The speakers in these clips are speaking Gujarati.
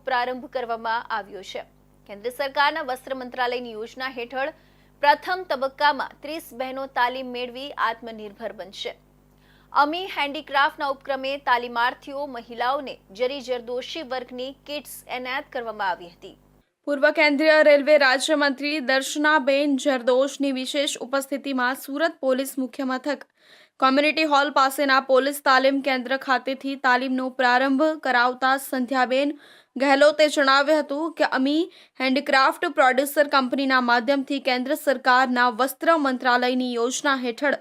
પ્રારંભ કરવામાં આવ્યો છે। કેન્દ્ર સરકારના વસ્ત્ર મંત્રાલયની યોજના હેઠળ પ્રથમ તબક્કામાં 30 બહેનો તાલીમ મેળવી આત્મનિર્ભર બનશે। અમી હેન્ડીક્રાફ્ટના ઉપક્રમે તાલીમાર્થીઓ મહિલાઓને જરી જરદોશી વર્કની કિટ્સ એનાયત કરવામાં આવી હતી। પૂર્વ કેન્દ્રીય રેલવે રાજ્યમંત્રી દર્શનાબેન જરદોશની વિશેષ ઉપસ્થિતિમાં સુરત પોલીસ મુખ્ય મથક કોમ્યુનિટી હોલ પાસેના પોલીસ તાલીમ કેન્દ્ર ખાતેથી તાલીમનો પ્રારંભ કરાવતા સંધ્યાબેન ગહેલોતે જણાવ્યું હતું કે અમી હેન્ડીક્રાફ્ટ પ્રોડ્યુસર કંપનીના માધ્યમથી કેન્દ્ર સરકારના વસ્ત્ર મંત્રાલયની યોજના હેઠળ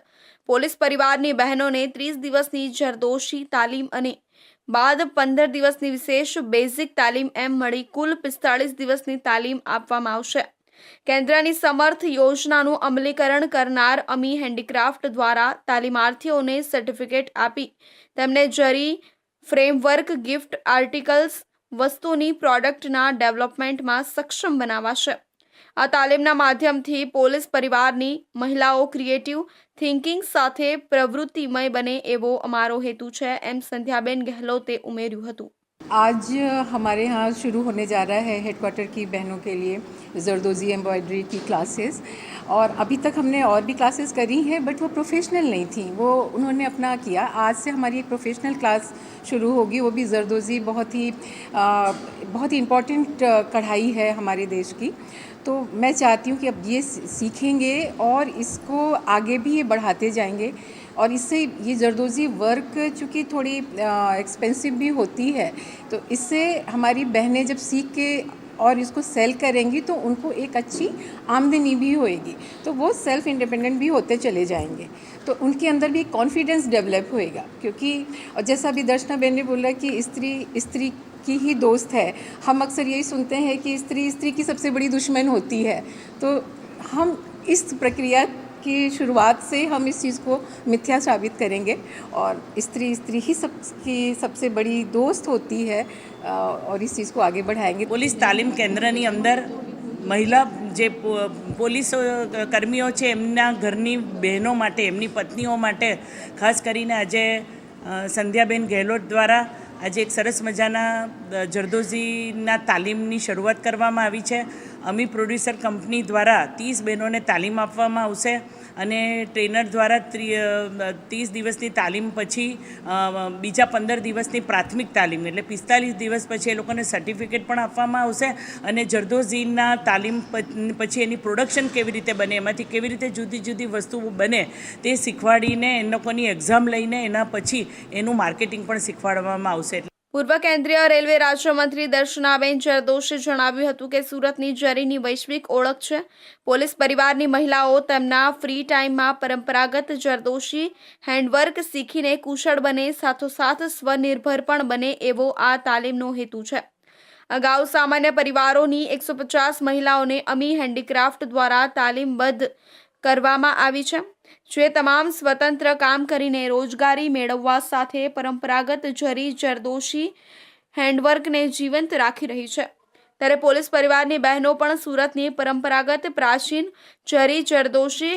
પોલીસ પરિવારની બહેનોને 30 દિવસની જરદોશી તાલીમ અને બાદ 15 દિવસની વિશેષ બેઝિક તાલીમ એમ મળી કુલ 45 દિવસની તાલીમ આપવામાં આવશે। કેન્દ્રની સમર્થ યોજનાનું અમલીકરણ કરનાર અમી હેન્ડીક્રાફ્ટ દ્વારા તાલીમાર્થીઓને સર્ટિફિકેટ આપી તેમને જરી ફ્રેમવર્ક ગિફ્ટ આર્ટિકલ્સ વસ્તુની પ્રોડક્ટના ડેવલપમેન્ટમાં સક્ષમ બનાવાશે। આ તાલીમના માધ્યમથી પોલીસ પરિવારની મહિલાઓ ક્રિએટિવ થિંકિંગ સાથે પ્રવૃત્તિમય બને એવો અમારો હેતુ છે એમ સંધ્યાબેન ગહેલોતે ઉમેર્યું હતું। आज हमारे यहाँ शुरू होने जा रहा है हेडक्वार्टर की बहनों के लिए जरदोजी एम्ब्रॉयडरी की क्लासेस, और अभी तक हमने और भी क्लासेस करी हैं बट वो प्रोफेशनल नहीं थी, वो उन्होंने अपना किया। आज से हमारी एक प्रोफेशनल क्लास शुरू होगी, वो भी जरदोजी बहुत ही इम्पॉर्टेंट कढ़ाई है हमारे देश की। तो मैं चाहती हूँ कि अब ये सीखेंगे और इसको आगे भी ये बढ़ाते जाएंगे, और इससे ये जरदोजी वर्क चूँकि थोड़ी एक्सपेंसिव भी होती है, तो इससे हमारी बहनें जब सीख के और इसको सेल करेंगी तो उनको एक अच्छी आमदनी भी होएगी, तो वो सेल्फ इंडिपेंडेंट भी होते चले जाएंगे। तो उनके अंदर भी कॉन्फिडेंस डेवलप होएगा, क्योंकि और जैसा अभी दर्शना बहन ने बोला कि स्त्री की ही दोस्त है। हम अक्सर यही सुनते हैं कि स्त्री की सबसे बड़ी दुश्मन होती है, तो हम इस प्रक्रिया की शुरुआत से हम इस चीज़ को मिथ्या साबित करेंगे, और स्त्री ही सबसे बड़ी दोस्त होती है, और इस चीज़ को आगे बढ़ाएंगे। પોલીસ તાલીમ કેન્દ્રની અંદર મહિલા જે પોલીસ કર્મીઓ છે એમના ઘરની બહેનો માટે, એમની પત્નીઓ માટે ખાસ કરીને આજે સંધ્યાબેન ગહેલોત દ્વારા આજે એક સરસ મજાના જરદોઝીના તાલીમની શરૂઆત કરવામાં આવી છે। અમી પ્રોડ્યુસર કંપની દ્વારા 30 બહેનોને તાલીમ આપવામાં આવશે, અને ટ્રેનર દ્વારા 30 દિવસની તાલીમ પછી બીજા 15 દિવસની પ્રાથમિક તાલીમ એટલે 45 દિવસ પછી એ લોકોને સર્ટિફિકેટ પણ આપવામાં આવશે, અને જરદોઝીના તાલીમ પછી એની પ્રોડક્શન કેવી રીતે બને, એમાંથી કેવી રીતે જુદી જુદી વસ્તુઓ બને તે શીખવાડીને એ લોકોની એક્ઝામ લઈને એના પછી એનું માર્કેટિંગ પણ શીખવાડવામાં આવશે। પૂર્વ કેન્દ્રીય રેલવે રાજ્યમંત્રી દર્શનાબેન જરદોશે જણાવ્યું હતું કે સુરતની જરીની વૈશ્વિક ઓળખ છે। પોલીસ પરિવારની મહિલાઓ તેમના ફ્રી ટાઈમમાં પરંપરાગત જરદોશી હેન્ડવર્ક શીખીને કુશળ બને, સાથોસાથ સ્વનિર્ભર પણ બને એવો આ તાલીમનો હેતુ છે। અગાઉ સામાન્ય પરિવારોની 150 મહિલાઓને અમી હેન્ડીક્રાફ્ટ દ્વારા તાલીમબદ્ધ કરવામાં આવી છે, જે તમામ સ્વતંત્ર કામ કરીને રોજગારી મેળવવા સાથે પરંપરાગત જરી જરદોશી હેન્ડવર્કને જીવંત રાખી રહી છે। ત્યારે પોલીસ પરિવારની બહેનો પણ સુરતની પરંપરાગત પ્રાચીન જરી જરદોશી